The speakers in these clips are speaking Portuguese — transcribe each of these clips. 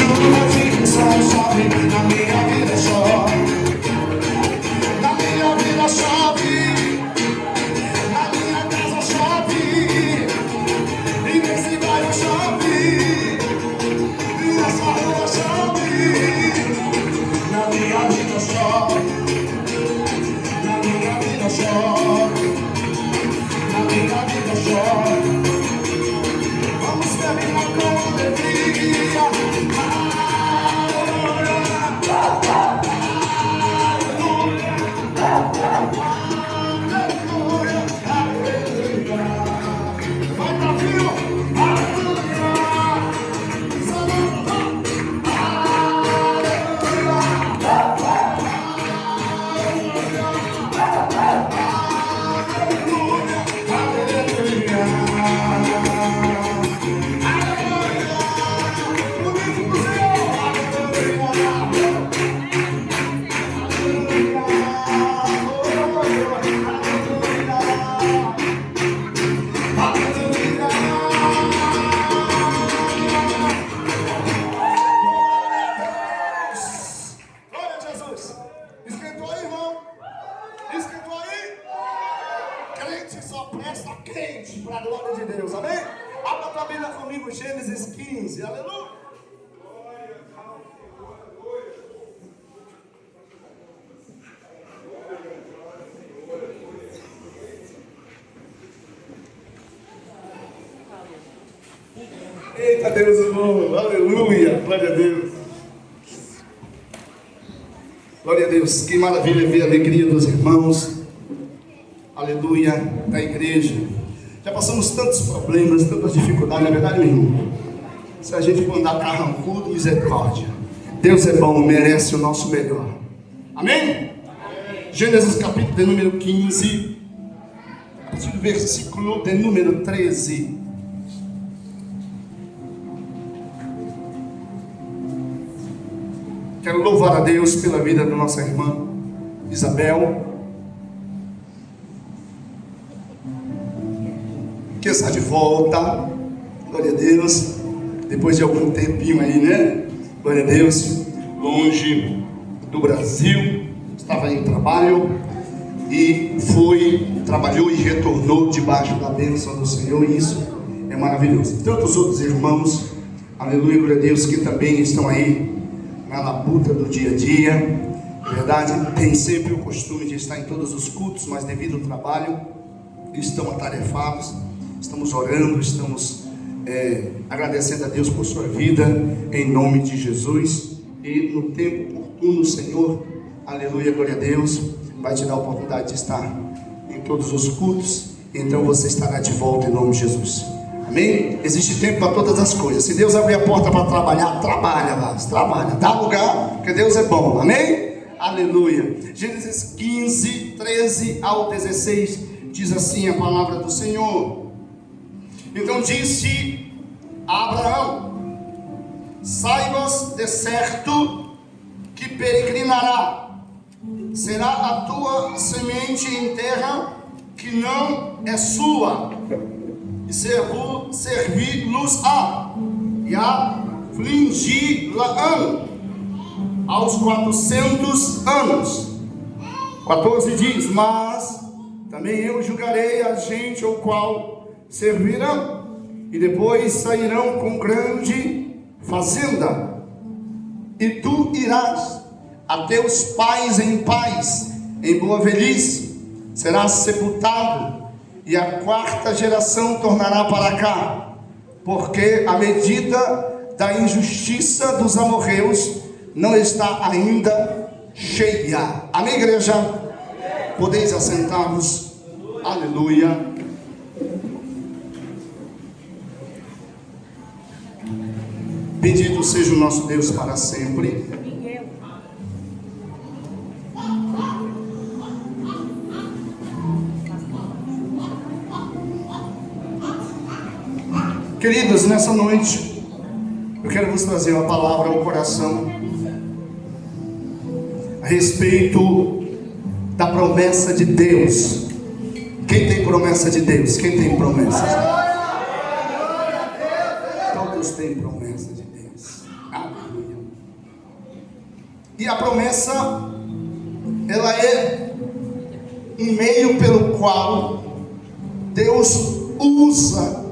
Hoje só chove, na minha vida chove. Na minha vida chove. Na minha casa chove. E nesse bairro chove. E nessa rua chove. Na minha vida chove. Na minha vida chove. Na minha vida chove. Vamos terminar com alegria. Vai, Davinho! Esquentou aí, irmão? Esquentou aí? Crente só presta crente para a glória de Deus, amém? Abra a tua Bíblia comigo, Gênesis 15, aleluia. Eita, Deus é bom, aleluia, glória a Deus. Glória a Deus, que maravilha ver a alegria dos irmãos, aleluia, da igreja. Já passamos tantos problemas, tantas dificuldades, na verdade, meu irmão. Se a gente for andar carrancudo, misericórdia. Deus é bom, merece o nosso melhor. Amém? Amém. Gênesis capítulo de número 15, a partir do versículo de número 13. Quero louvar a Deus pela vida da nossa irmã Isabel, que está de volta, glória a Deus, depois de algum tempinho aí, né? Glória a Deus, longe do Brasil, estava em trabalho e trabalhou e retornou debaixo da bênção do Senhor, e isso é maravilhoso. Tantos outros irmãos, aleluia, glória a Deus, que também estão aí na labuta do dia a dia, na verdade, tem sempre o costume de estar em todos os cultos, mas devido ao trabalho, estão atarefados. Estamos orando, estamos agradecendo a Deus por sua vida, em nome de Jesus, e no tempo oportuno, o Senhor, aleluia, glória a Deus, vai te dar a oportunidade de estar em todos os cultos, então você estará de volta em nome de Jesus. Amém? Existe tempo para todas as coisas. Se Deus abrir a porta para trabalhar, trabalha lá, trabalha, dá lugar, porque Deus é bom, amém? Aleluia. Gênesis 15, 13 ao 16, diz assim a palavra do Senhor. Então disse a Abraão: saibas de certo que peregrinará, será a tua semente em terra que não é sua, e servi-los-á, e afligi-la-ão aos 400 anos. 14 diz: mas também eu julgarei a gente ao qual servirão, e depois sairão com grande fazenda, e tu irás a teus pais em paz, em boa velhice, serás sepultado, e a quarta geração tornará para cá, porque a medida da injustiça dos amorreus não está ainda cheia. Amém, igreja? Podeis assentar-vos. Aleluia. Bendito seja o nosso Deus para sempre. Queridos, nessa noite eu quero vos trazer uma palavra ao coração a respeito da promessa de Deus. Quem tem promessa de Deus? Quem tem promessa? Todos têm promessa de Deus. Aleluia. E a promessa, ela é um meio pelo qual Deus usa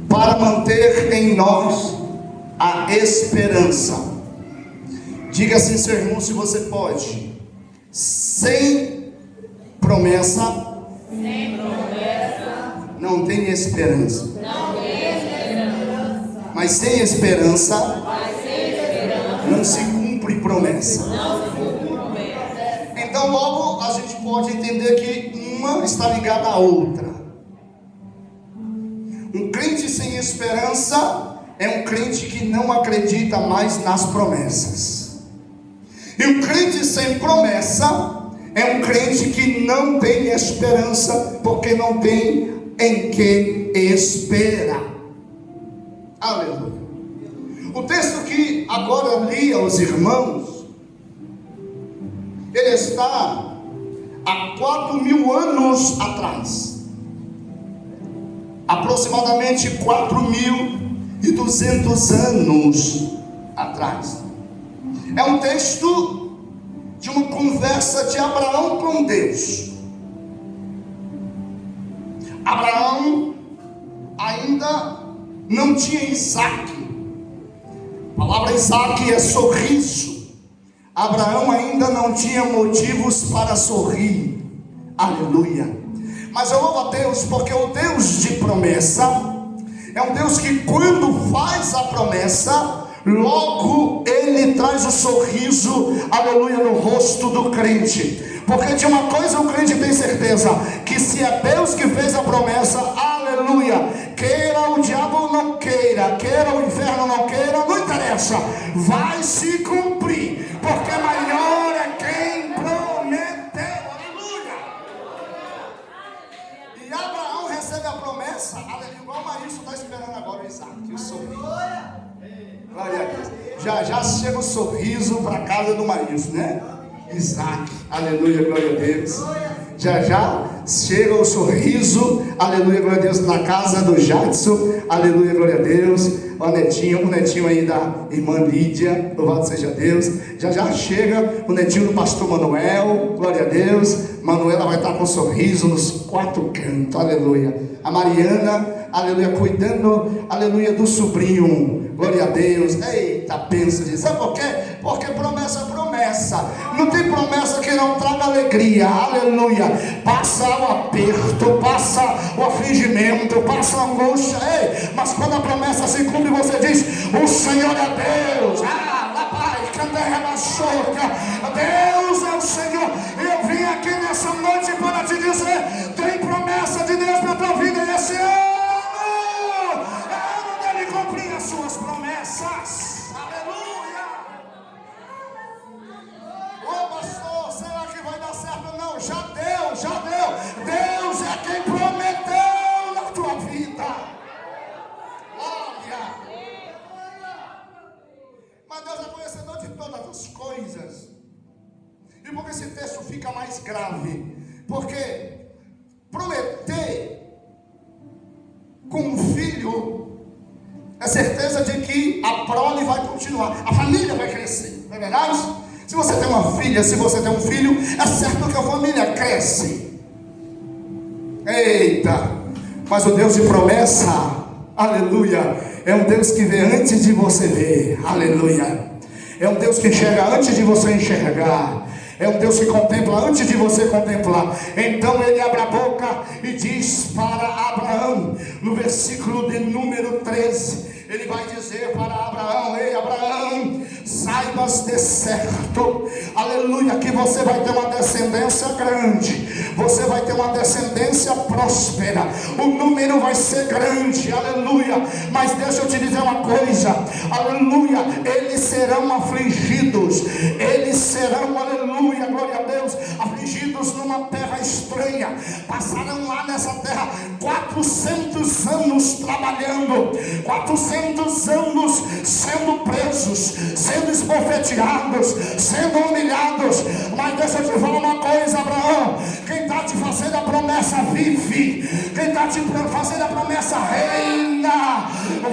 para manter em nós a esperança. Diga assim, seu irmão, se você pode. Sem promessa, não tem esperança. Mas sem esperança, não se cumpre promessa. Então logo a gente pode entender que uma está ligada à outra. Um crente sem esperança é um crente que não acredita mais nas promessas. E um crente sem promessa é um crente que não tem esperança, porque não tem em que esperar. Aleluia. O texto que agora li aos irmãos, ele está há 4.000 anos atrás, aproximadamente 4.200 anos atrás. É um texto de uma conversa de Abraão com Deus. Abraão ainda não tinha Isaac. A palavra Isaac é sorriso. Abraão ainda não tinha motivos para sorrir. Aleluia. Mas eu louvo a Deus, porque o Deus de promessa é um Deus que quando faz a promessa, logo Ele traz o sorriso, aleluia, no rosto do crente. Porque de uma coisa o crente tem certeza, que se é Deus que fez a promessa, aleluia, queira o diabo não queira, queira o inferno não queira, não interessa, vai se cumprir, porque maior é quem prometeu. Aleluia. E Abraão recebe a promessa, aleluia, igual o Maílson está esperando agora o Isaac, o sorriso. Glória a Deus. Já chega o sorriso para a casa do Maílson, né? Isaac, aleluia, glória a Deus. Já chega o sorriso, aleluia, glória a Deus, na casa do Jadson, aleluia, glória a Deus. O netinho aí da irmã Lídia, louvado seja Deus. Já chega o netinho do pastor Manuel, glória a Deus. Manuela vai estar com um sorriso nos 4 cantos, aleluia. A Mariana, aleluia, cuidando, aleluia, do sobrinho, glória a Deus. Eita, pensa disso. Sabe por quê? Porque promessa é promessa. Não tem promessa que não traga alegria, aleluia. Passa o aperto, passa o afligimento, passa a angústia. Ei, mas quando a promessa se cumpre, você diz: o Senhor é Deus. Deus é o Senhor. Eu vim aqui nessa noite para te dizer: tem promessa de Deus para a tua vida esse ano. É ano dele cumprir as suas promessas. Aleluia. Ô pastor, será que vai dar certo? Não, já deu. Deus é quem prometeu na tua vida. Glória. Mas Deus é conhecedor de todas as coisas. E por que esse texto fica mais grave? Porque prometer com um filho é certeza de que a prole vai continuar, a família vai crescer, não é verdade? Se você tem uma filha, se você tem um filho, é certo que a família cresce. Eita, mas o Deus de promessa, aleluia, é um Deus que vê antes de você ver, aleluia. É um Deus que enxerga antes de você enxergar. É um Deus que contempla antes de você contemplar. Então ele abre a boca e diz para Abraão, no versículo de número 13, ele vai dizer para Abraão: ei Abraão, saibas de certo, aleluia, que você vai ter uma descendência grande, você vai ter uma descendência próspera, o número vai ser grande, aleluia. Mas deixa eu te dizer uma coisa, aleluia, eles serão afligidos, eles serão, aleluia, glória a Deus, afligidos numa terra estranha. Passarão lá nessa terra 400 anos trabalhando, 400 anos sendo presos, sendo esbofeteados, sendo humilhados. Mas deixa eu te falar uma coisa, Abraão: quem está te fazendo a promessa vive, quem está te fazendo a promessa reina.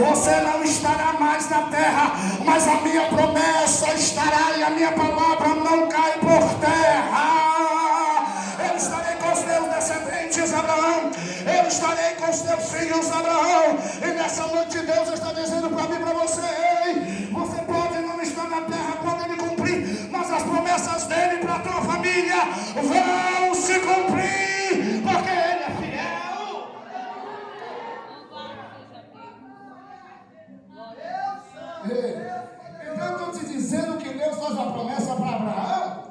Você não estará mais na terra, mas a minha promessa estará e a minha palavra não cai por terra. Eu estarei com os teus descendentes, Abraão. Eu estarei com os teus filhos, Abraão. E nessa noite Deus está dizendo para mim e para você: ei, você pode não estar na terra quando Ele cumprir, mas as promessas dEle para a tua família vão se cumprir, porque Ele é fiel. Então eu estou te dizendo que Deus faz uma promessa para Abraão,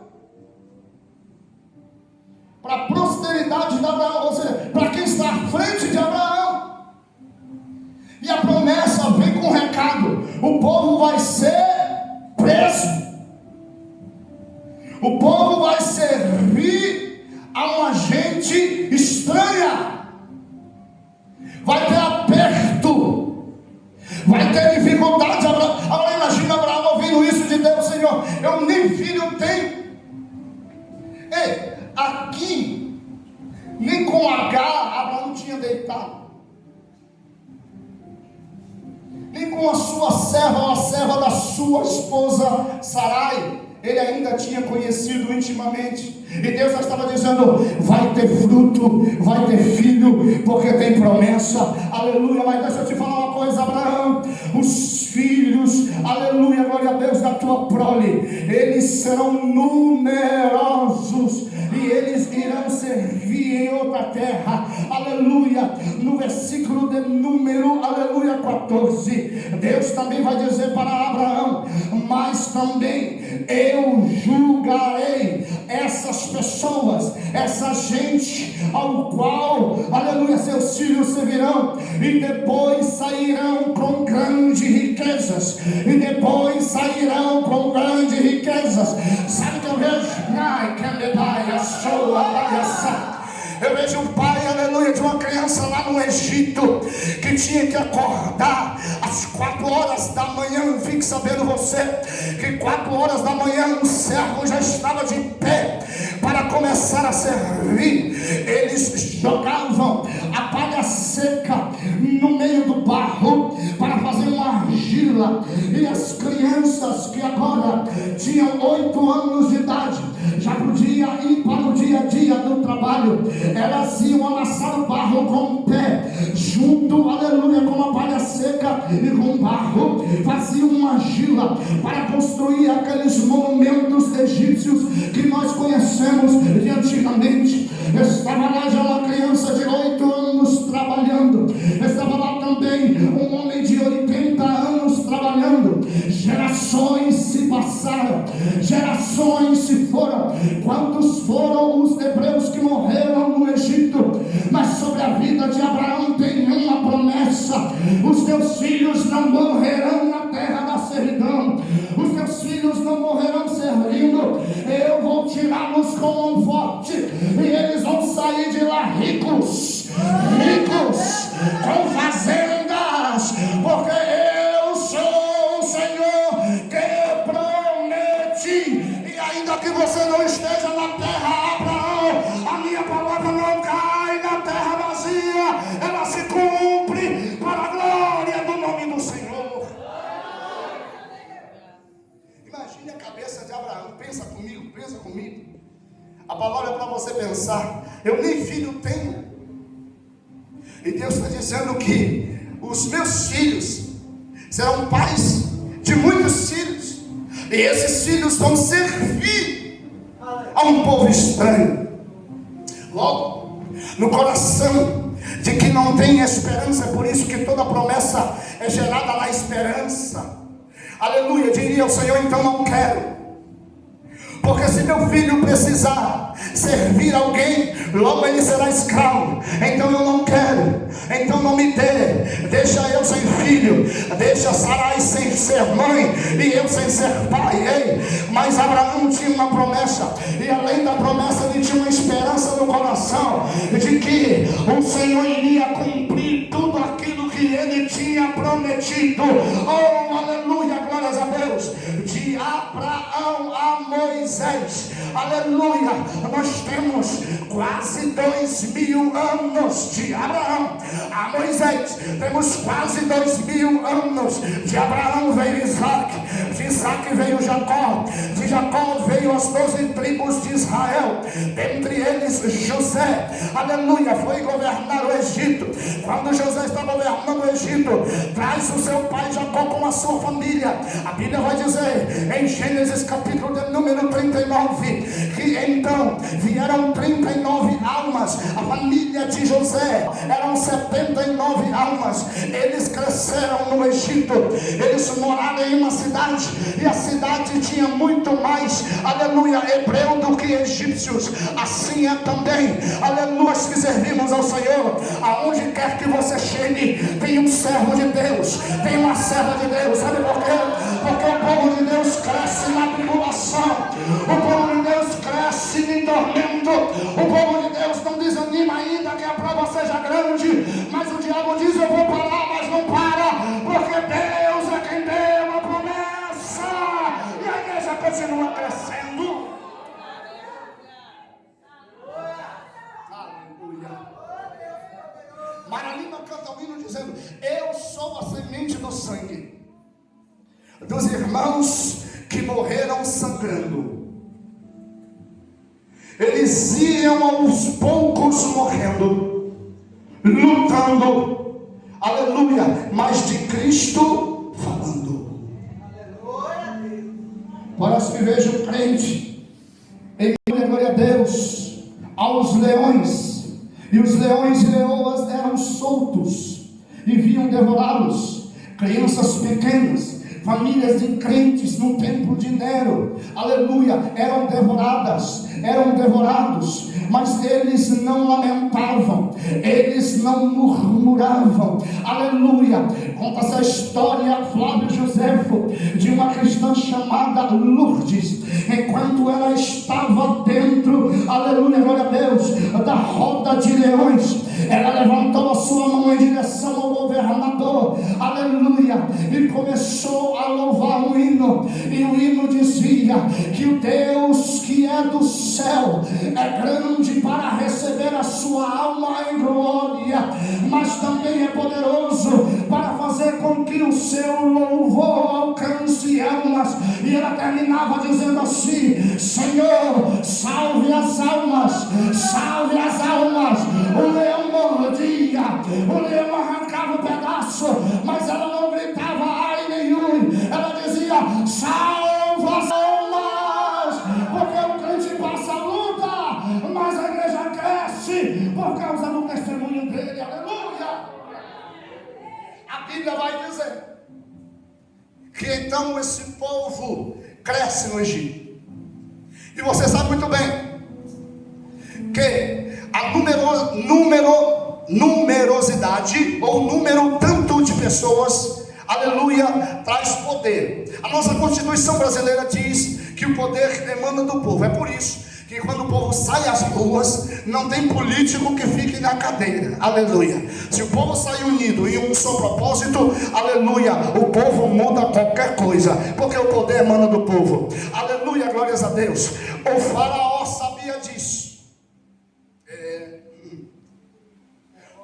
para a prosperidade de Abraão, ou seja, para quem está à frente de Abraão. E a promessa vem com um recado: o povo vai ser preso, o povo vai servir a uma gente estranha, vai ter aperto, vai ter dificuldade. Agora imagina Abraão ouvindo isso de Deus: Senhor, eu nem filho tenho. Ei, aqui, nem com H Abraão tinha deitado, nem com a sua serva ou a serva da sua esposa Sarai ele ainda tinha conhecido intimamente. E Deus já estava dizendo: vai ter fruto, vai ter filho, porque tem promessa. Aleluia. Mas deixa eu te falar uma coisa, Abraão: os filhos, aleluia, glória a Deus, da tua prole, eles serão numerosos e eles irão servir em outra terra. Aleluia. No versículo de número, aleluia, 14, Deus também vai dizer para Abraão: mas também eu julgarei essas pessoas, essa gente, ao qual, aleluia, seus filhos servirão, e depois sairão com grandes riquezas, e depois sairão com grandes riquezas. Sabe o que eu vejo? Eu vejo um pai, aleluia, de uma criança lá no Egito, que tinha que acordar às 4 horas da manhã. Fique sabendo você, que 4 horas da manhã o servo já estava de pé para começar a servir. Eles jogavam a palha seca no meio do barro para fazer uma argila, e as crianças que agora tinham 8 anos de idade já podiam ir para o dia a dia do trabalho. Elas iam amassar o barro com o pé, junto, aleluia, com a palha seca e com o barro, faziam uma argila para construir aqueles monumentos egípcios que nós conhecemos de antigamente. Estava lá já uma criança de 8 anos trabalhando, estava lá também um homem de 80 anos trabalhando. Gerações se passaram, gerações se foram. Quantos foram os hebreus que morreram no Egito? Mas sobre a vida de Abraão tem uma promessa: os teus filhos não morrerão na terra da servidão, os teus filhos não morrerão servindo. Eu vou tirá-los com mão forte, e eles vão sair de lá ricos, ricos, com fazendas, porque eu sou o Senhor que prometi. E ainda que você não esteja na terra, Abraão, a minha palavra não cai na terra vazia, ela se cumpre para a glória do nome do Senhor. Imagine a cabeça de Abraão. Pensa comigo, pensa comigo. A palavra é para você pensar. Eu nem filho tenho, e Deus está dizendo que os meus filhos serão pais de muitos filhos, e esses filhos vão servir a um povo estranho. Logo, no coração de que não tem esperança, é por isso que toda promessa é gerada na esperança. Aleluia. Diria o Senhor: então não quero, porque se meu filho precisar servir alguém, logo ele será escravo. Então eu não quero, então não me dê. Deixa eu sem filho, deixa Sarai sem ser mãe e eu sem ser pai. Ei, mas Abraão tinha uma promessa, e além da promessa ele tinha uma esperança no coração de que o Senhor iria cumprir tudo aquilo que ele tinha prometido. Oh, aleluia, glórias a Deus. De Abraão a Moisés, Moisés, aleluia, nós temos quase 2000 anos de Abraão. A Moisés temos quase 2000 anos. De Abraão veio Isaac, de Isaac veio Jacó, de Jacó veio as 12 tribos de Israel, dentre eles José, aleluia, foi governar o Egito. Quando José está governando o Egito, traz o seu pai Jacó com a sua família. A Bíblia vai dizer em Gênesis capítulo de número 39 que então vieram 39 almas. A família de José eram 79 almas. Eles cresceram no Egito, eles moraram em uma cidade, e a cidade tinha muito mais, aleluia, hebreu do que egípcios. Assim é também, aleluia, que servimos ao Senhor. Aonde quer que você chegue, tem um servo de Deus, tem uma serva de Deus. Sabe por quê? Porque o povo de Deus cresce na tribulação, o povo de Deus cresce em tormento, o povo de Deus não desanima ainda que a prova seja grande, mas o diabo diz: eu vou parar, mas não para, porque Deus é quem deu a promessa, e a igreja continua crescendo. Aleluia. Mara Lima canta um hino dizendo: eu sou a semente do sangue dos irmãos que morreram sangrando. Eles iam aos poucos morrendo, lutando, aleluia, mas de Cristo falando. Parece que vejo crente em glória a Deus aos leões, e os leões e leoas eram soltos e vinham devorá-los. Crianças pequenas, famílias de crentes no tempo de Nero, aleluia, eram devorados, mas eles não lamentavam, eles não murmuravam, aleluia. Conta-se a história, Flávio Josefo, de uma cristã chamada Lourdes. Enquanto ela estava dentro, aleluia, glória a Deus, da roda de leões, ela levantou a sua mão em direção ao governador, aleluia, e começou a louvar um hino. E o hino dizia que o Deus que é do céu é grande para receber a sua alma em glória, mas também é poderoso para fazer com que o seu louvor alcance almas. E ela terminava dizendo assim: Senhor, salve as almas, salve as almas. O leão mordia, o leão arrancava um pedaço, mas ela não gritava ai nenhum, ela dizia: salva as almas, porque o crente passa a luta, mas a igreja cresce por causa do testemunho dele. Aleluia. A Bíblia vai dizer que então esse povo cresce no Egito. E você sabe muito bem que a numerosidade ou número tanto de pessoas, aleluia, traz poder. A nossa Constituição brasileira diz que o poder emana do povo. É por isso que quando o povo sai às ruas, não tem político que fique na cadeira, aleluia. Se o povo sai unido em um só propósito, aleluia, o povo muda qualquer coisa, porque o poder emana do povo, aleluia, glórias a Deus. O faraó sabia disso.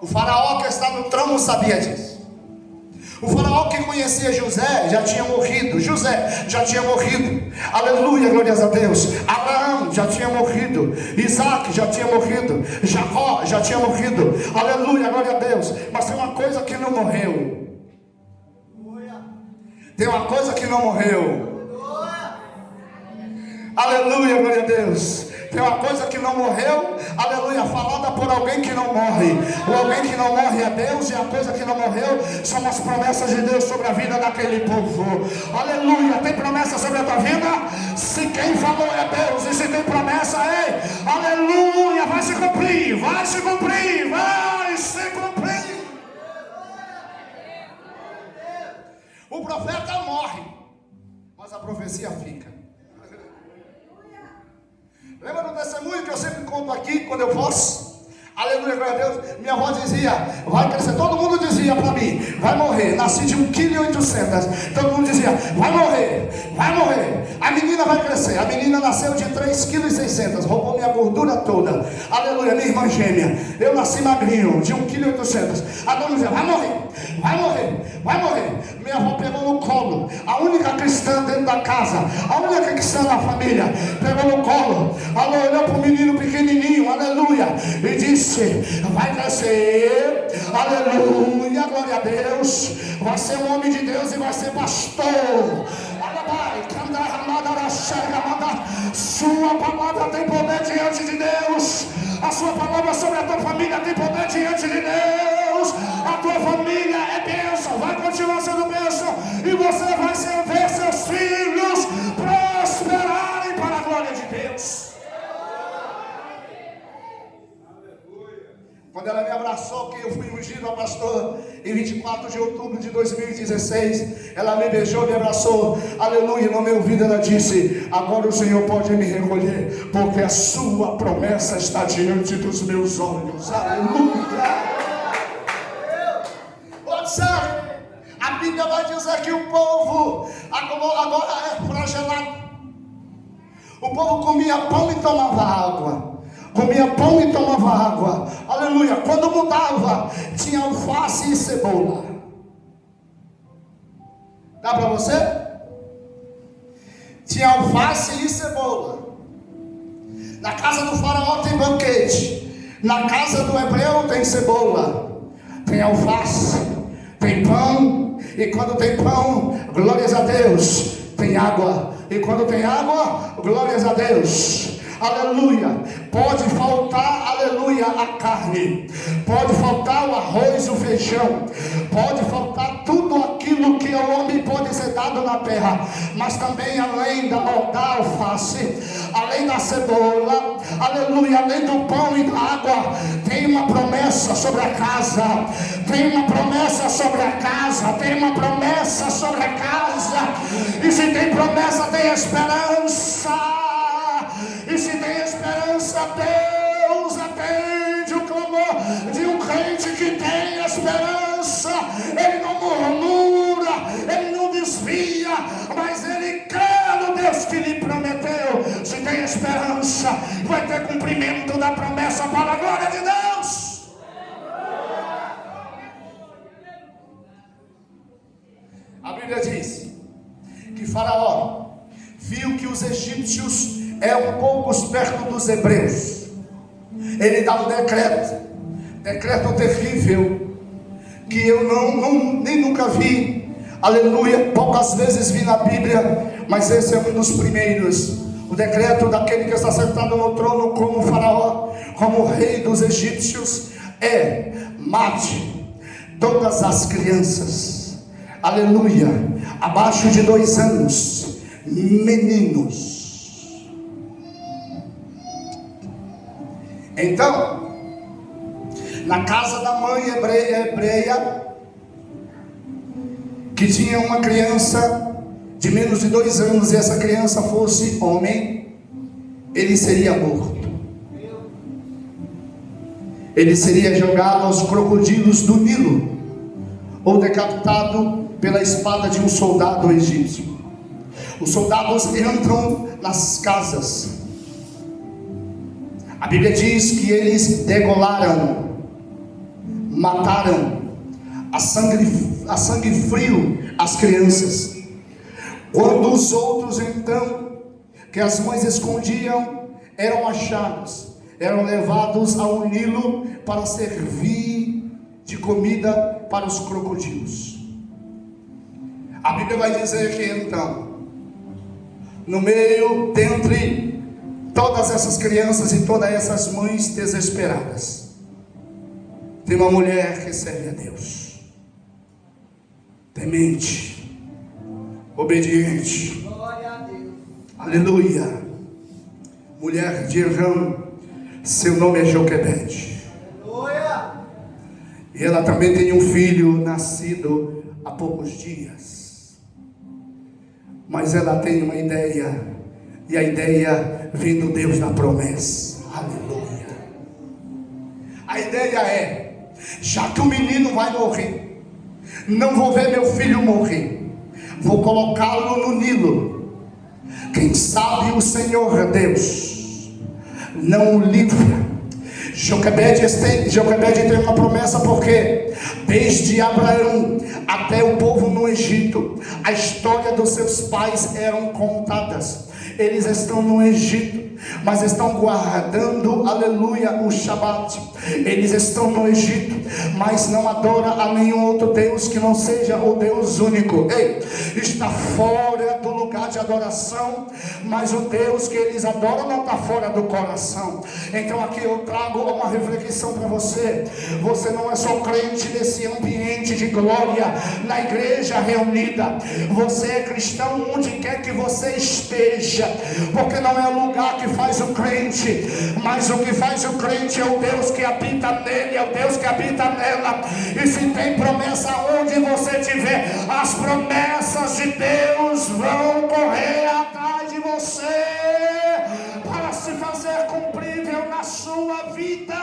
O faraó que está no trono sabia disso. O faraó que conhecia José já tinha morrido. José já tinha morrido. Aleluia, glórias a Deus. Abraão já tinha morrido. Isaac já tinha morrido. Jacó já tinha morrido. Aleluia, glória a Deus. Mas tem uma coisa que não morreu. Tem uma coisa que não morreu. Aleluia, glória a Deus. Tem uma coisa que não morreu, aleluia, falada por alguém que não morre. O alguém que não morre é Deus, e a coisa que não morreu são as promessas de Deus sobre a vida daquele povo. Aleluia, tem promessa sobre a tua vida? Se quem falou é Deus, e se tem promessa é, aleluia, vai se cumprir, vai se cumprir, vai se cumprir. O profeta morre, mas a profecia fica. Lembra do testemunho que eu sempre conto aqui quando eu posso? Aleluia, glória a Deus. Minha avó dizia, vai crescer. Todo mundo dizia para mim, vai morrer. Nasci de 1,8 kg. Todo mundo dizia, vai morrer. morrer, vai morrer. A menina vai crescer. A menina nasceu de 3,6 kg, roubou minha gordura toda. Aleluia, minha irmã gêmea. Eu nasci magrinho, de 1,8 kg. A dona dizia, vai morrer, vai morrer, vai morrer. Minha avó pegou no colo, a única cristã dentro da casa, a única cristã da família, pegou no colo. Ela olhou para o menino pequenininho, aleluia, e disse, vai crescer, aleluia, glória a Deus, vai ser um homem de Deus e vai ser pastor. Sua palavra tem poder diante de Deus. A sua palavra sobre a tua família tem poder diante de Deus. A tua família é bênção, vai continuar sendo bênção, e você vai ver seus filhos prosperarem para a glória de Deus. Quando ela me abraçou, que eu fui ungido a pastor em 24 de outubro de 2016, ela me beijou, me abraçou, aleluia, no meu ouvido ela disse, agora o Senhor pode me recolher, porque a sua promessa está diante dos meus olhos. Aleluia. A Bíblia vai dizer que o povo agora é flagelado. O povo comia pão e tomava água. Comia pão e tomava água. Aleluia. Quando mudava, tinha alface e cebola. Dá para você? Tinha alface e cebola. Na casa do faraó tem banquete. Na casa do hebreu tem cebola. Tem alface. Tem pão. E quando tem pão, glórias a Deus, tem água. E quando tem água, glórias a Deus. Aleluia. Pode faltar, aleluia, a carne, pode faltar o arroz, o feijão, pode faltar tudo aquilo que ao homem pode ser dado na terra, mas também além da alface, além da cebola, aleluia, além do pão e da água, tem uma promessa sobre a casa, tem uma promessa sobre a casa, tem uma promessa sobre a casa. E se tem promessa, tem esperança. E se tem esperança, Deus atende o clamor de um crente que tem esperança. Ele não murmura, ele não desvia, mas ele crê no Deus que lhe prometeu. Se tem esperança, vai ter cumprimento da promessa para a glória de Deus. A Bíblia diz que Faraó viu que os egípcios eram poucos perto dos hebreus. Ele dá um decreto terrível, que eu nem nunca vi, aleluia, poucas vezes vi na Bíblia, mas esse é um dos primeiros. O decreto daquele que está sentado no trono como faraó, como rei dos egípcios, é: mate todas as crianças, aleluia, abaixo de 2 anos, meninos. Então, na casa da mãe hebreia, que tinha uma criança de menos de 2 anos, e essa criança fosse homem, ele seria morto. Ele seria jogado aos crocodilos do Nilo, ou decapitado pela espada de um soldado egípcio. Os soldados entram nas casas. A Bíblia diz que eles degolaram, mataram a sangue frio as crianças. Quando os outros então, que as mães escondiam, eram achados, eram levados ao Nilo para servir de comida para os crocodilos. A Bíblia vai dizer que então, no meio, dentre todas essas crianças e todas essas mães desesperadas, tem uma mulher que serve a Deus, temente, obediente, glória a Deus, aleluia, mulher de Herã, seu nome é Joquebede, aleluia. E ela também tem um filho nascido há poucos dias, mas ela tem uma ideia, e a ideia vem do Deus da promessa. Aleluia. A ideia é: já que o menino vai morrer, não vou ver meu filho morrer, vou colocá-lo no Nilo. Quem sabe o Senhor Deus não o livra. Joquebede tem uma promessa, porque desde Abraão até o povo no Egito, a história dos seus pais eram contadas. Eles estão no Egito, mas estão guardando, aleluia, o Shabat. Eles estão no Egito, mas não adoram a nenhum outro Deus que não seja o Deus único. Ei, está fora do lugar de adoração, mas o Deus que eles adoram não está fora do coração. Então aqui eu trago uma reflexão para você. Você não é só crente nesse ambiente de glória, na igreja reunida. Você é cristão onde quer que você esteja, porque não é o lugar que faz o crente, mas o que faz o crente é o Deus que habita nele, é o Deus que habita nela. E se tem promessa onde você estiver, as promessas de Deus vão correr atrás de você para se fazer cumprível na sua vida.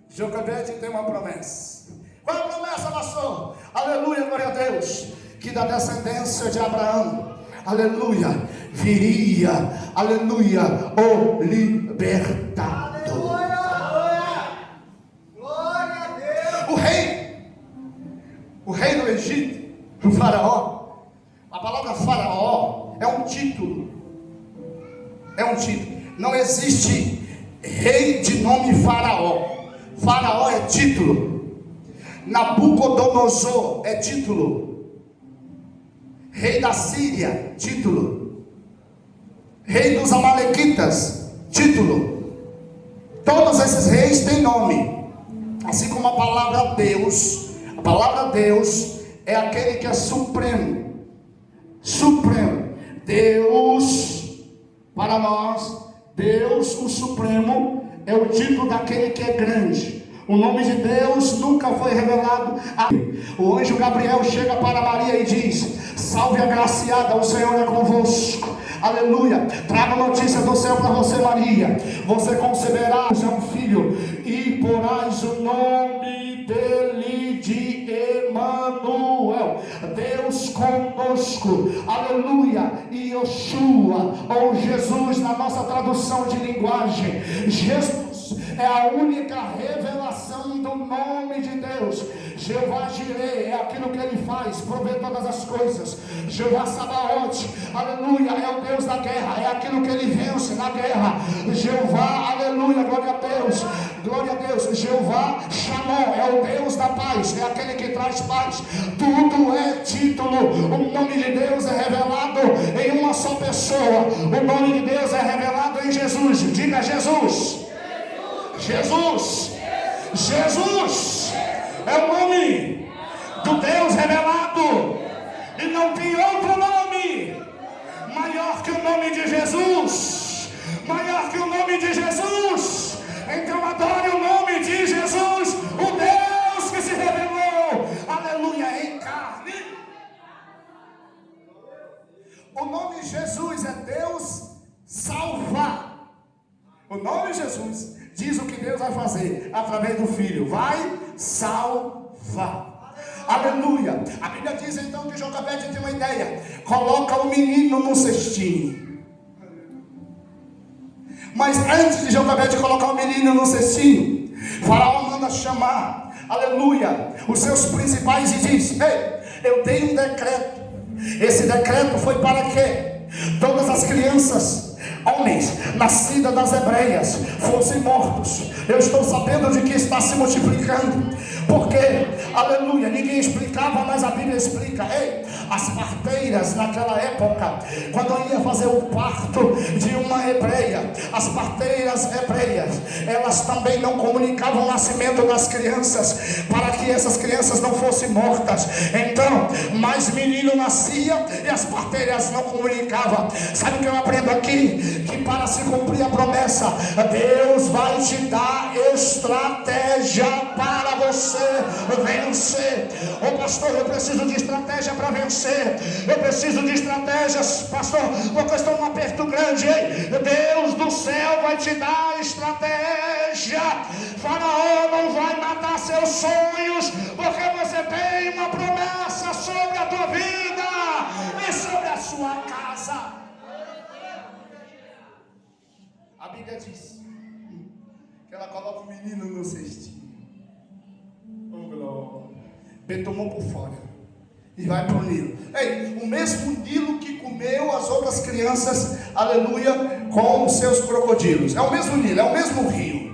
Joquebede tem uma promessa. Qual é a promessa, pastor? Aleluia, glória a Deus. Que da descendência de Abraão, aleluia, viria, aleluia, o libertador. Glória a Deus. O rei do Egito, o faraó. A palavra faraó é um título. Não existe rei de nome faraó. Faraó é título. Nabucodonosor é título. Rei da Síria, título. Rei dos Amalequitas, título. Todos esses reis têm nome. Assim como a palavra Deus é aquele que é supremo. Supremo. Deus, para nós, Deus o Supremo é o título daquele que é grande. O nome de Deus nunca foi revelado. O anjo Gabriel chega para Maria e diz: salve agraciada, o Senhor é convosco. Aleluia. Traga notícia do céu para você, Maria. Você conceberá um filho e porás o nome dele de Emanuel, Deus conosco. Aleluia. E Yoshua, ou Jesus na nossa tradução de linguagem. Jesus é a única revelação do nome de Deus. Jeová Jireh é aquilo que ele faz, provê todas as coisas. Jeová Sabaote, aleluia, é o Deus da guerra, é aquilo que ele vence na guerra. Jeová, aleluia, glória a Deus, glória a Deus. Jeová Shalom é o Deus da paz, é aquele que traz paz. Tudo é título. O nome de Deus é revelado em uma só pessoa. O nome de Deus é revelado em Jesus. Diga Jesus. Jesus. Jesus é o nome do Deus revelado, e não tem outro nome maior que o nome de Jesus, maior que o nome de Jesus. Então adore o nome de Jesus, o Deus que se revelou, aleluia, em carne. O nome de Jesus é Deus salva. O nome de Jesus diz o que Deus vai fazer através do Filho: vai salvar. Aleluia. A Bíblia diz então que Joquebede tem uma ideia: coloca o menino no cestinho. Mas antes de Joquebede colocar o menino no cestinho, Faraó manda chamar, aleluia, os seus principais e diz: ei, eu dei um decreto. Esse decreto foi para que todas as crianças, homens nascidos das hebreias, fossem mortos. Eu estou sabendo de que está se multiplicando, porque, aleluia, ninguém explicava, mas a Bíblia explica. Ei, as parteiras naquela época, quando ia fazer o parto de uma hebreia, as parteiras hebreias, elas também não comunicavam o nascimento das crianças, para que essas crianças não fossem mortas. Então, mais menino nascia e as parteiras não comunicavam. Sabe o que eu aprendo aqui? que para se cumprir a promessa, Deus vai te dar estratégia para você vencer. Ô pastor, eu preciso de estratégia para vencer. Eu preciso de estratégias, pastor, porque eu estou num aperto grande. Ei, Deus do céu vai te dar estratégia. Faraó não vai matar seus sonhos, porque você tem uma promessa sobre a tua vida e sobre a sua casa. A Bíblia diz que ela coloca o menino no cestinho. Oh, glória. Betumou por fora e vai para o Nilo. Ei, o mesmo Nilo que comeu as outras crianças, aleluia, com os seus crocodilos. É o mesmo Nilo, é o mesmo rio.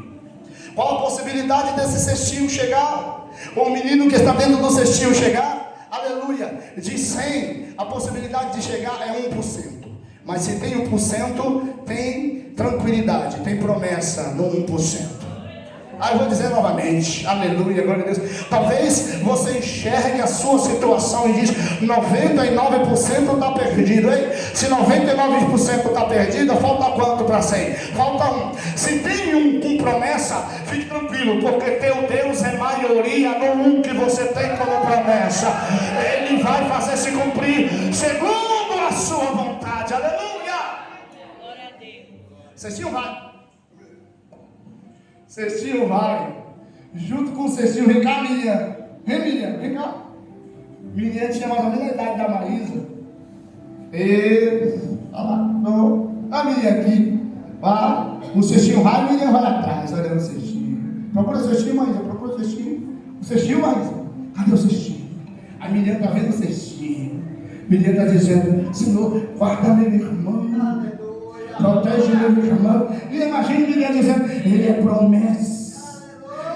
Qual a possibilidade desse cestinho chegar? O menino que está dentro do cestinho chegar? Aleluia. De 100, a possibilidade de chegar é 1%. Mas se tem 1%, tem tranquilidade, tem promessa no 1%. Aí eu vou dizer novamente, aleluia, glória a Deus. Talvez você enxergue a sua situação e diz: 99% está perdido, hein? Se 99% está perdido, falta quanto para 100? Falta 1. Se tem um com promessa, fique tranquilo, porque teu Deus é maioria no 1 que você tem como promessa. Ele vai fazer se cumprir segundo a sua vontade, aleluia. Glória a Deus. Cestinho vai. Cestinho vai, junto com o cestinho, vem cá, Miriam. Vem, Miriam, vem cá. Miriam tinha mais ou menos a idade da Maísa. Olha lá, a Miriam aqui. Vai, o cestinho vai, a Miriam vai atrás, olha o cestinho. Procura o cestinho, Maísa, procura o cestinho. O cestinho, Maísa, cadê o cestinho? A Miriam está vendo o cestinho. Miriam está dizendo: Senhor, guarda meu irmão. Protege meu irmão. E imagine Miriam dizendo: Ele é promessa.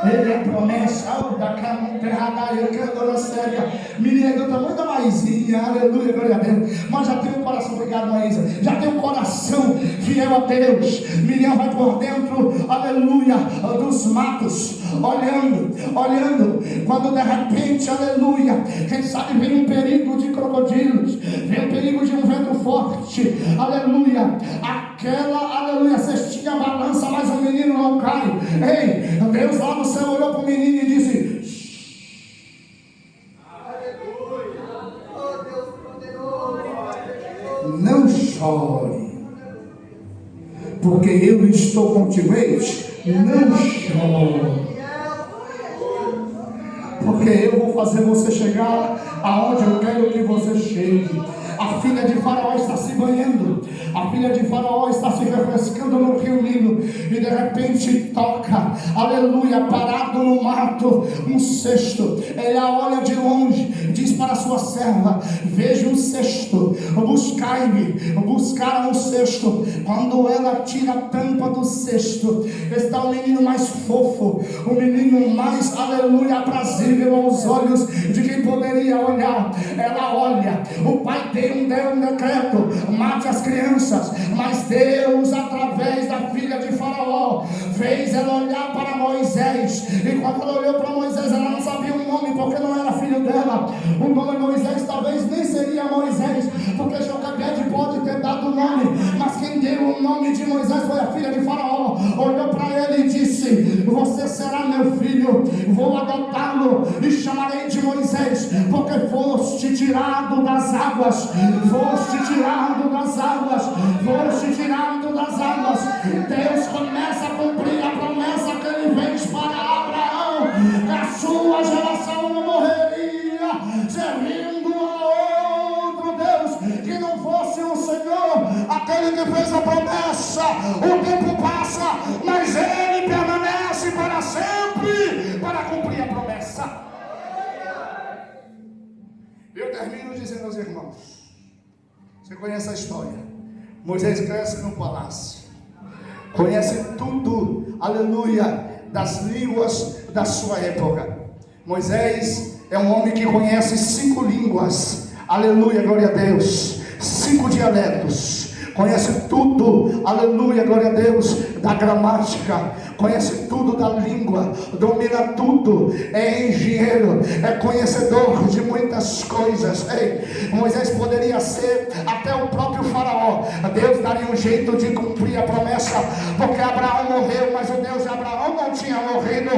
Ele é promessa. Da terra eu quero na séria. Miriam é do tamanho da Maisinha. Aleluia, glória a Deus. Mas já tem um coração, obrigado, Maísa. Já tem um coração fiel a Deus. Miriam vai por dentro, aleluia, dos matos, olhando. Quando de repente, aleluia, quem sabe vem um perigo de crocodilos, vem um perigo de um vento forte, aleluia. Aquela, aleluia, cestinha balança, mas o menino não cai. Ei, Deus lá no céu olhou para o menino e disse: não chore, porque eu estou contigo. Não chore, porque eu vou fazer você chegar aonde eu quero que você chegue. A filha de Faraó está se banhando, a filha de Faraó está se refrescando no rio Nilo, e de repente toca, aleluia, parado no mato, um cesto. Ela olha de longe, diz para a sua serva: veja um cesto, buscai-me. Buscaram o cesto. Quando ela tira a tampa do cesto, está o menino mais fofo, o menino mais, aleluia, aprazível aos olhos de quem poderia olhar. Ela olha, o pai deu um decreto: mate as crianças. Mas Deus, através da filha de Faraó, fez ela olhar para Moisés. E quando ela olhou para Moisés, ela não sabia o nome, porque não era filho dela. O nome Moisés talvez nem seria Moisés, porque Joquebede pode ter dado o nome, mas quem deu o nome de Moisés foi a filha de Faraó. Olhou para ele e disse: você será meu filho, vou adotá-lo e chamarei de Moisés, porque foste tirado das águas. Foste tirado das águas. Foste tirado das águas. Deus começa a cumprir a promessa que ele fez para Abraão, que a sua geração não morreria servindo a outro Deus que não fosse o Senhor, aquele que fez a promessa. O tempo passa, mas ele permanece para sempre para cumprir a promessa. Eu termino dizendo aos irmãos: você conhece a história. Moisés cresce no palácio, conhece tudo, aleluia, das línguas da sua época. Moisés é um homem que conhece 5 línguas, aleluia, glória a Deus, 5 dialetos, conhece tudo, aleluia, glória a Deus, da gramática, conhece tudo da língua, domina tudo, é engenheiro, é conhecedor de muitas coisas. Ei, Moisés poderia ser até o próprio Faraó, Deus daria um jeito de cumprir a promessa, porque Abraão morreu, mas o Deus de Abraão não tinha morrido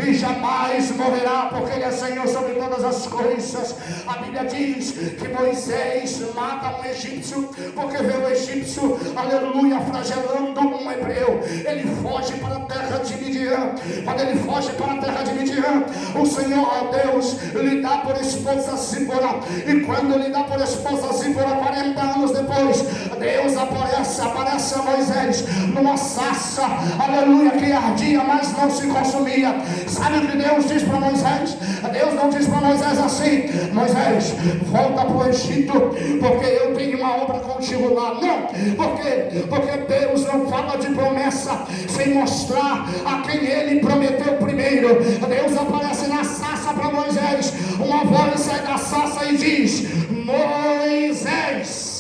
e jamais morrerá, porque Ele é Senhor sobre todas as coisas. A Bíblia diz que Moisés mata um egípcio, porque vê o egípcio, aleluia, flagelando um hebreu. Ele foge para a terra de Midian. Quando ele foge para a terra de Midian, o Senhor Deus lhe dá por esposa Zípora, e quando lhe dá por esposa Zípora, 40 anos depois, Deus aparece a Moisés numa sarça, aleluia, que ardia, mas não se consumia. Sabe o que Deus diz para Moisés? Deus não diz para Moisés assim: Moisés, volta para o Egito, porque eu tenho uma obra contigo lá. Não, porque Deus não fala de promessa sem mostrar a quem Ele prometeu primeiro. Deus aparece na sarça para Moisés, uma voz sai da sarça e diz: Moisés.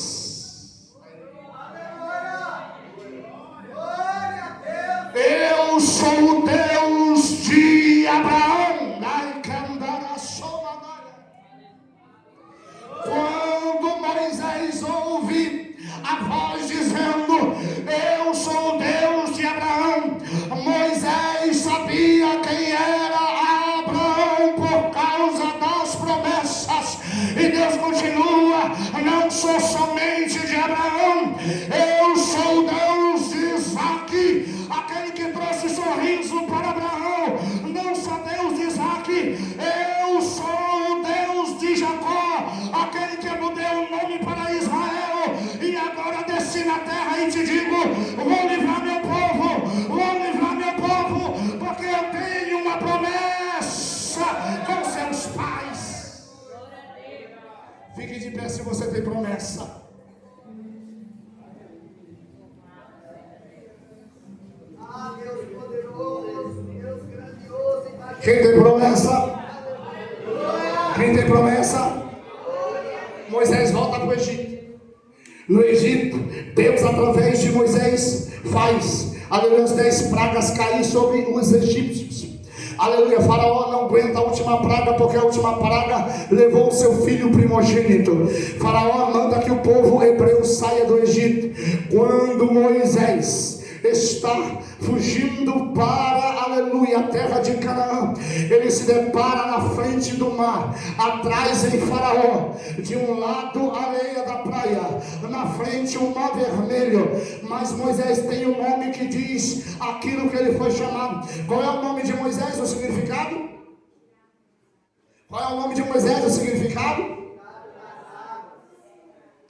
Eu sou o Deus de Abraão. Quando Moisés ouve a voz dizendo: eu sou o Deus de Abraão, Moisés sabia quem era Abraão por causa das promessas. E Deus continua: não sou somente de Abraão, eu sou o Deus de Isaque, aquele que trouxe sorriso para Abraão. Não sou Deus de Isaque, eu sou o Deus de Jacó, aquele que mudou o nome para Israel. E agora desci na terra e te digo: vou livrar meu povo, porque eu tenho uma promessa com seus pais. Fique de pé se você tem promessa. Deus poderoso, Deus grandioso e majestoso. Quem tem promessa? Quem tem promessa? Moisés volta para o Egito. No Egito, Deus, através de Moisés, faz, aleluia, as 10 pragas cair sobre os egípcios. Aleluia, Faraó não aguenta a última praga, porque a última praga levou o seu filho primogênito. Faraó manda que o povo hebreu saia do Egito. Quando Moisés está fugindo para, aleluia, a terra de Canaã, ele se depara na frente do mar, atrás em Faraó, de um lado a areia da praia, na frente o mar vermelho. Mas Moisés tem um nome que diz aquilo que ele foi chamado. Qual é o nome de Moisés, o significado? Qual é o nome de Moisés, o significado?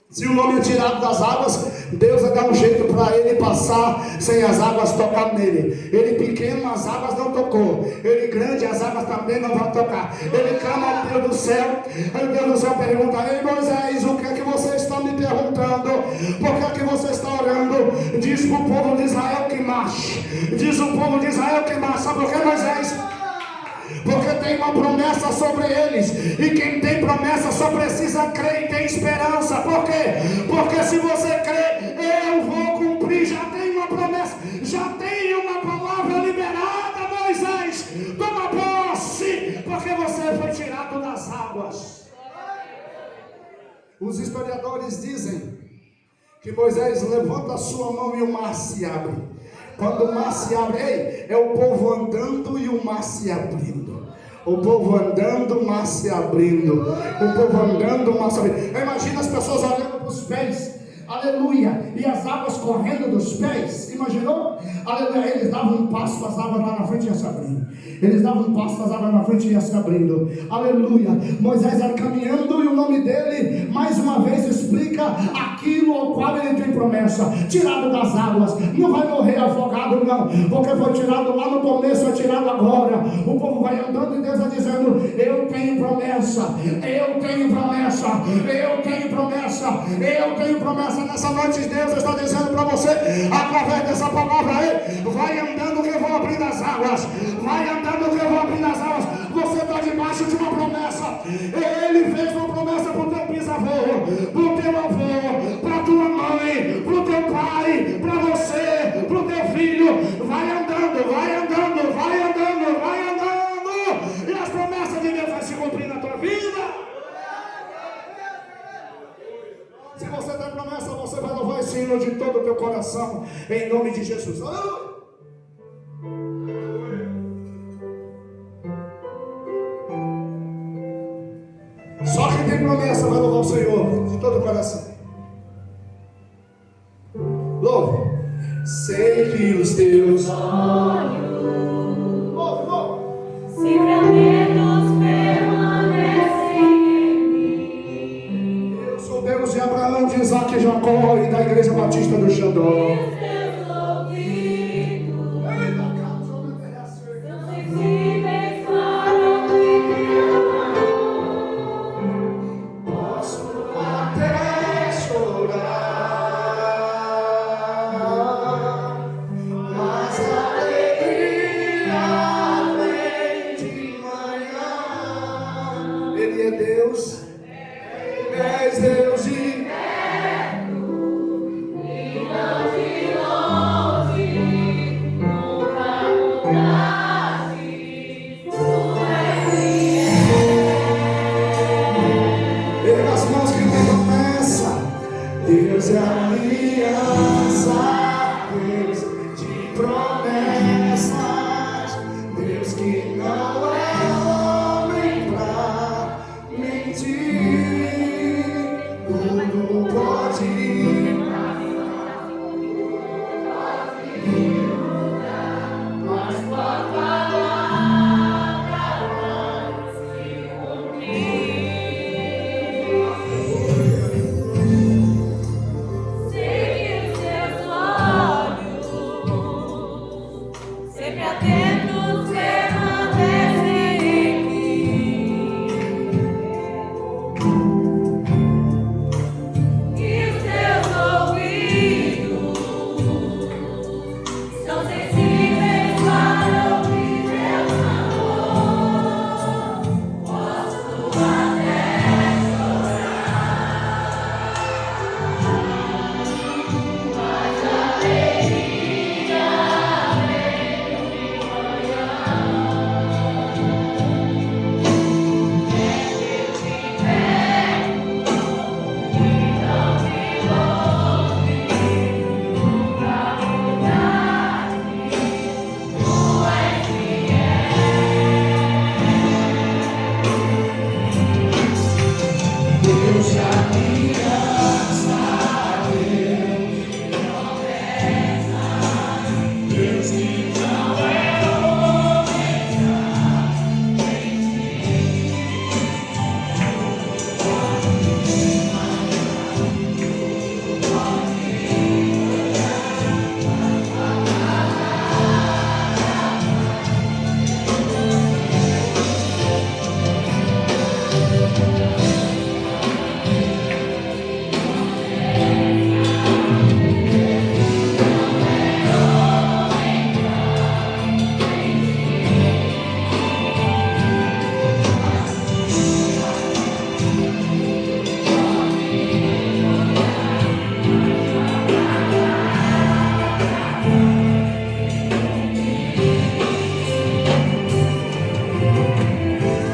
Se o nome é tirado das águas, Deus vai dar um jeito para ele passar sem as águas tocar nele. Ele pequeno, as águas não tocou. Ele grande, as águas também não vão tocar. Ele clama ao Deus do céu. Aí o Deus do céu pergunta: ei Moisés, o que é que você está me perguntando? Por que é que você está orando? Diz para o povo de Israel que marche. Diz o povo de Israel que marche. Sabe por que, Moisés? Porque tem uma promessa sobre eles, e quem tem promessa só precisa crer e tem esperança. Por quê? Porque se você crer, eu vou cumprir. Já tem uma promessa, já tem uma palavra liberada. Moisés, toma posse, porque você foi tirado das águas. Os historiadores dizem que Moisés levanta a sua mão e o mar se abre. Quando o mar se abre, é o povo andando e o mar se abrindo. O povo andando, o mar se abrindo. O povo andando, o mar se abrindo. Imagina as pessoas olhando para os pés, aleluia, e as águas correndo dos pés. Imaginou? Aleluia. Eles davam um passo, as águas lá na frente iam se abrindo. Eles davam um passo, as águas na frente iam se abrindo. Aleluia. Moisés era caminhando, e o nome dele mais uma vez explica aquilo ao qual ele tem promessa. Tirado das águas, não vai morrer afogado não, porque foi tirado lá no começo, é tirado agora. O povo vai andando e Deus vai dizendo: eu tenho promessa, eu tenho promessa, eu tenho promessa, eu tenho promessa. Nessa noite Deus está dizendo para você, através dessa palavra aí: vai andando que eu vou abrir as águas, vai andando que eu vou abrir as águas. Você está debaixo de uma promessa. Ele fez uma promessa para o teu bisavô, para o teu avô, para a tua mãe, para o teu pai, para você, para o teu filho. Vai andando, vai andando, vai andando, vai andando, e as promessas de Deus vão se cumprir na tua vida. Se você tem promessa, você vai louvar esse Senhor, de todo o teu coração, em nome de Jesus. Aleluia. Só quem tem promessa vai louvar o Senhor de todo o coração. Louve. Sei que os teus olhos, louve, sempre atentos permanecem em mim. eu sou Deus de Abraão, de Isaac e Jacó e da Igreja Batista do Xandó. Teus ouvidos são sensíveis para ouvir meu amor. Posso até chorar, mas a alegria vem de manhã. Ele é Deus, és Deus de Ele nas mãos que tem promessa. Deus é aliança, Deus de promessas, Deus que não é homem pra mentir, tudo pode. Mas tua palavra se cumprir. Sei que os teus olhos, sempre atentos permanecem em mim. E os teus ouvidos são sensíveis para ouvir meu amor. Posso até mas a alegria vem de manhã. Deus te pego e não me ouve, nunca mudaste, tu és Deus de aliança, Deus que não é homem pra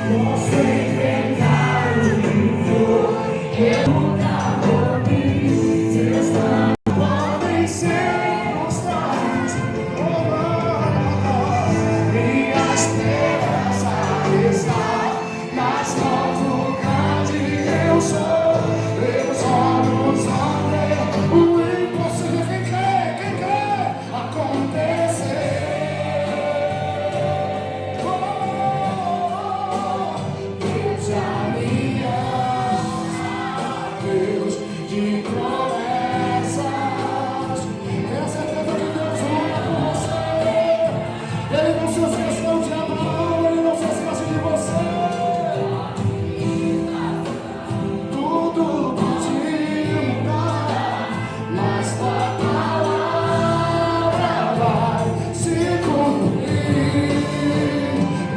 posso enfrentar o que for, eu nunca vou vir. Seus planos podem ser constantes, minha esperança está nas mãos do grande eu sou. Meus olhos vão ver o impossível. Quem crê, acontecer. Deus de aliança, Deus de promessas. Tenha certeza que Deus olha por você. Ele não se esqueceu de Abraão, ele não se esquece de você. Tudo pode mudar, mas tua palavra vai se cumprir.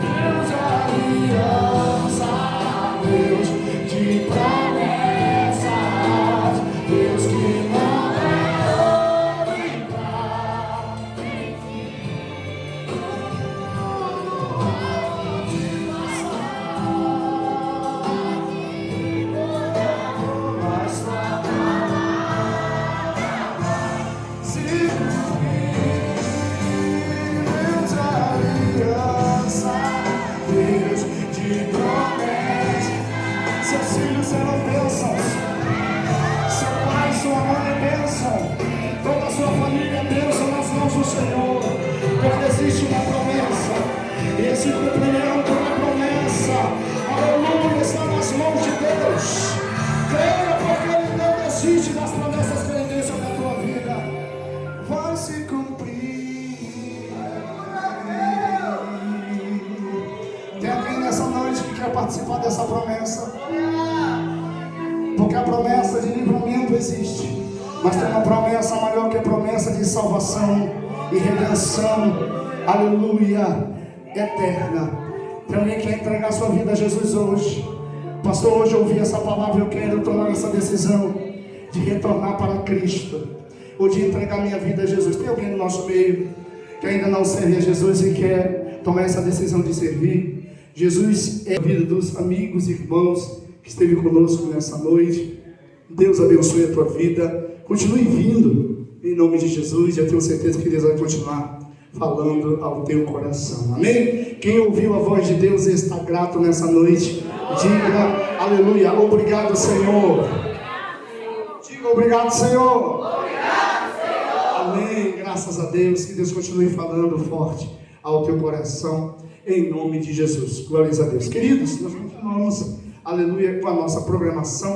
Deus de aliança, Deus de promessas, Deus desiste das promessas que Ele tem sobre a tua vida. Vai se cumprir. Tem alguém nessa noite que quer participar dessa promessa? Porque a promessa de livramento existe, mas tem uma promessa maior que a promessa de salvação e redenção, aleluia, eterna. Tem alguém que quer entregar sua vida a Jesus hoje? Pastor, hoje eu ouvi essa palavra, eu quero tomar essa decisão de retornar para Cristo, ou de entregar minha vida a Jesus. Tem alguém no nosso meio que ainda não serve a Jesus e quer tomar essa decisão de servir? Jesus é a vida dos amigos e irmãos que esteve conosco nessa noite. Deus abençoe a tua vida. Continue vindo em nome de Jesus. Eu tenho certeza que Deus vai continuar falando ao teu coração. Amém? Quem ouviu a voz de Deus e está grato nessa noite, diga aleluia. Obrigado, Senhor. Diga obrigado, Senhor. Obrigado, Senhor. Amém. Graças a Deus. Que Deus continue falando forte ao teu coração, em nome de Jesus. Glórias a Deus. Queridos, nós continuamos, aleluia, com a nossa programação.